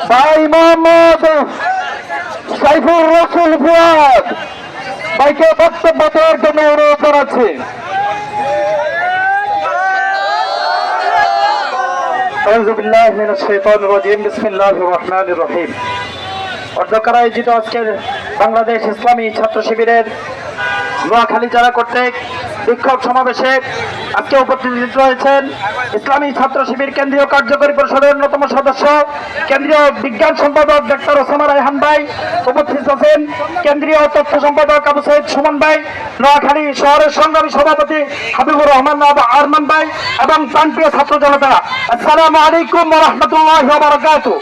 ভাই মোহাম্মদ সাইফুর রসুল ফুয়াদ ভাইকে বক্তব্য দেওয়ার জন্য অনুরোধ জানাচ্ছি। অধ্যক্ষরা আয়োজিত আজকের বাংলাদেশ ইসলামী ছাত্র শিবিরের নোয়াখালী জেলা কর্তৃক বিক্ষোভ সমাবেশে আজকে উপস্থিত রয়েছেন ইসলামী ছাত্র শিবির কেন্দ্রীয় কার্যকরী পরিষদের অন্যতম সদস্য কেন্দ্রীয় বিজ্ঞান সম্পাদক ডক্টর ওসামা রায়হান ভাই, উপস্থিত আছেন কেন্দ্রীয় তথ্য সম্পাদক আবু সৈয়দ সুমন ভাই, নোয়াখালী শহরের সংগ্রামী সভাপতি হাবিবুর রহমান আরমান ভাই এবং প্রান্তীয় ছাত্র জনতা। আসসালামু আলাইকুম ওয়া রাহমাতুল্লাহি ওয়া বারাকাতুহু।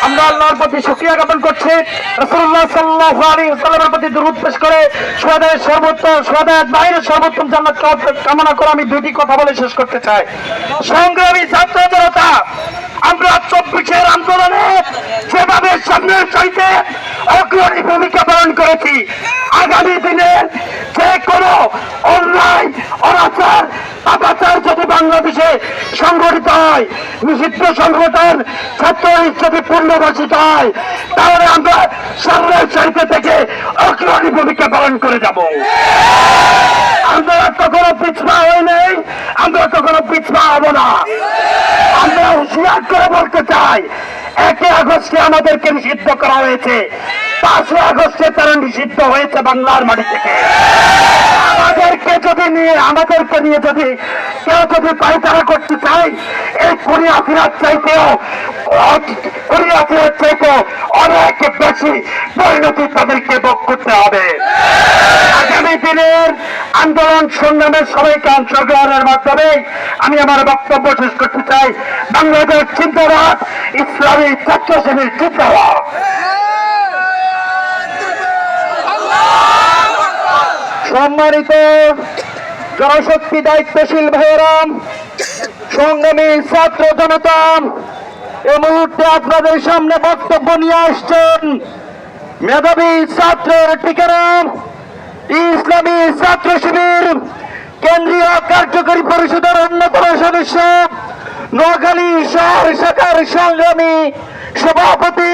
আমরা আল্লাহর প্রতি শুকরিয়া জ্ঞাপন করছি, রাসূলুল্লাহ সাল্লাল্লাহু আলাইহি ওয়াসাল্লামের প্রতি দরুদ পেশ করে সুহাদায়ের বাইরের সর্বোত্তম জান্নাত কামনা করে আমি দুটি কথা বলে শেষ করতে চাই। সংগ্রামী ছাত্র জনতা, আমরা 24-এর আন্দোলনে যেভাবে সামনের চাইতে অগ্রণী ভূমিকা পালন করেছি, আগামী দিনে যে কোনো অন্যায় অনাচার পাপাচার যদি বাংলাদেশে সংগঠিত হয়, নিষিদ্ধ সংগঠন ছাত্রলীগ যদি পুনর্বাসিত হয়, তাহলে আমরা সামনের চাইতে থেকে অগ্রণী ভূমিকা পালন করে যাব। আমরা কখনো পিছপা হই নাই, আমরা কখনো পিছপা হব না। আমরা হুঁশিয়ার করে বলতে চাই, 1 আগস্টে আমাদেরকে নিষিদ্ধ করা হয়েছে, 5 আগস্টে তারা নিষিদ্ধ হয়েছে বাংলার মাটি থেকে। আমাদেরকে নিয়ে যদি কেউ যদি পায়তারা করতে চায়, এই কোরিয়া ফিরার চাইতেও অনেক বেশি পরিণতি তাদেরকে ভোগ করতে হবে। আগামী দিনের আন্দোলন সংগ্রামের সবাইকে অংশগ্রহণের মাধ্যমে আমি আমার বক্তব্য শেষ করতে চাই। বাংলাদেশ জিন্দাবাদ, ইসলামী ছাত্র শিবির জিন্দাবাদ। সম্মানিত জনশক্তি দায়িত্বশীল ভাইয়েরাম, সংগ্রামী ছাত্র জনতা, এই মুহূর্তে আপনাদের সামনে বক্তব্য নিয়ে আসছেন মেধাবী ছাত্র ঠিকারাম, ইসলামী ছাত্র শিবির কেন্দ্রীয় কার্যকরী পরিষদের অন্যতম সদস্য, নোয়াখালী শহর শাখার সংগ্রামী সভাপতি,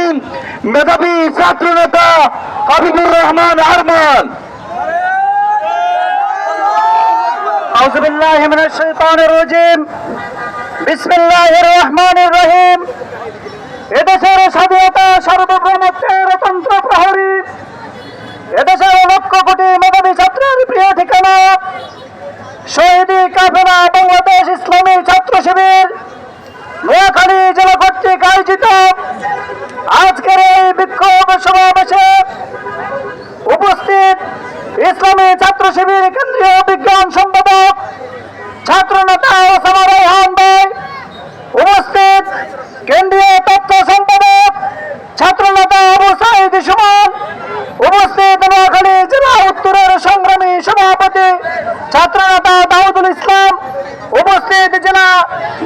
মেধাবী ছাত্র নেতা হাবিবুর রহমান আরমান। আউযুবিল্লাহি মিনাশ শাইতানির রাজিম। বিসমিল্লাহির রহমানির রহিম। এদেশের স্বাধীনতা সার্বভৌমত্বের অতন্ত্র প্রহরী, এদেশের লক্ষ কোটি মেধাবী ছাত্রের প্রিয় ঠিকানা, শহীদি কাফেলা বাংলাদেশ ইসলামী ছাত্র শিবির নোয়াখালী জেলা কর্তৃক আয়োজিত আজকের এই বিক্ষোভ সমাবেশে উপস্থিত ইসলামী ছাত্র শিবির কেন্দ্রীয় বিজ্ঞান সম্পাদক ছাত্র নেতা ওসামা রায়হান ভাই, উপস্থিত কেন্দ্রীয় তথ্য সম্পাদক ছাত্র নেতা আবু সৈয়দ সুমন, উপস্থিত নোয়াখালী জেলা উত্তরের সংগ্রামী সভাপতি ছাত্র নেতা দাউদুল ইসলাম, উপস্থিত জেলা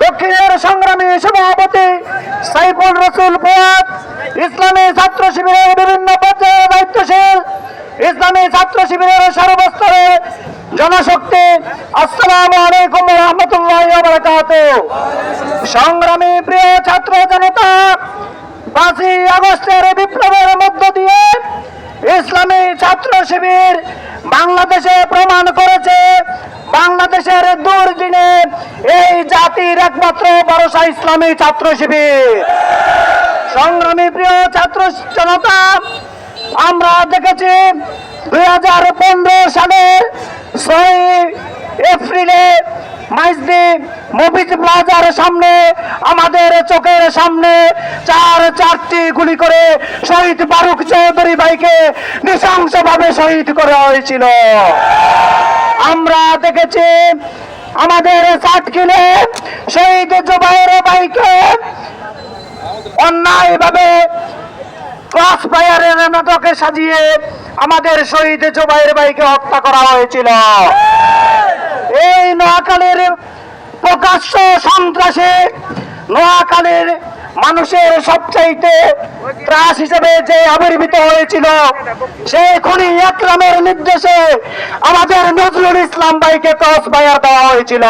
দক্ষিণের সংগ্রামী সভাপতি সাইফুর রসুল ফুয়াদ, ইসলামী ছাত্র শিবিরের বিভিন্ন পর্যায়ে দায়িত্বশীল ইসলামী ছাত্র শিবিরের সর্বস্তরে জনশক্তি, আসসালামু আলাইকুম ওয়া রাহমাতুল্লাহি ওয়া বারাকাতুহু। সংগ্রামী প্রিয় ছাত্র জনতা, 5 আগস্টের বিপ্লবের মধ্য দিয়ে ইসলামী ছাত্র শিবির বাংলাদেশে প্রমাণ করেছে, বাংলাদেশের দুর্দিনে এই জাতির একমাত্র ভরসা ইসলামী ছাত্র শিবির। সংগ্রামী প্রিয় ছাত্র জনতা, আমরা দেখেছি 2015 সালের 6 এপ্রিলে মাইজদি মুভিজ প্লাজার সামনে আমাদের চোখের সামনে 4টি গুলি করে শহীদ ফারুক চৌধুরী ভাইকে নৃশংসভাবে শহীদ করা হয়েছিল। আমরা দেখেছি আমাদের চাটখিলে শহীদ জুবায়ের ভাইকে অন্যায়ভাবে ক্রস ফায়ারের নাটকে সাজিয়ে আমাদের শহীদ জুবায়ের ভাইকে হত্যা করা হয়েছিল। এই নোয়াখালীর প্রকাশ্য সন্ত্রাসে নোয়াখালীর মানুষের সবচাইতে ত্রাস হিসেবে যে আবির্ভূত হয়েছিল, সেই খুনি আকরামের নির্দেশে আমাদের নজরুল ইসলাম ভাইকে ক্রস ফায়ার দেওয়া হয়েছিল,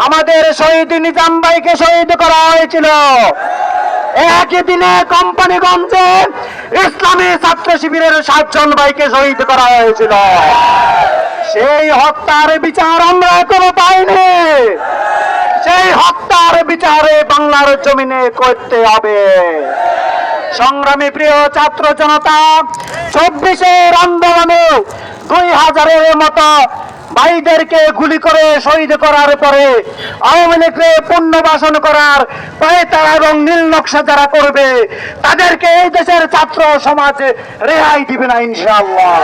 আমাদের শহীদ নিজাম ভাইকে শহীদ করা হয়েছিল। একই দিনে কোম্পানিগঞ্জে ইসলামী ছাত্র শিবিরের 7 জন ভাইকে শহীদ করা হয়েছিল। সেই হত্যার বিচার আমরা এখনো পাইনি। সেই হত্যার বিচারে বাংলার জমিনে করতে হবে। সংগ্রামী প্রিয় ছাত্র জনতা, 24-এর আন্দোলনে 2000-এর মতো ভাইদেরকে গুলি করে শহীদ করার পরে আওয়ামী লীগকে পুনর্বাসন করার পায়তারা এবং নীল নকশা যারা করবে তাদেরকে এই দেশের ছাত্র সমাজ রেহাই দিবে না ইনশাআল্লাহ।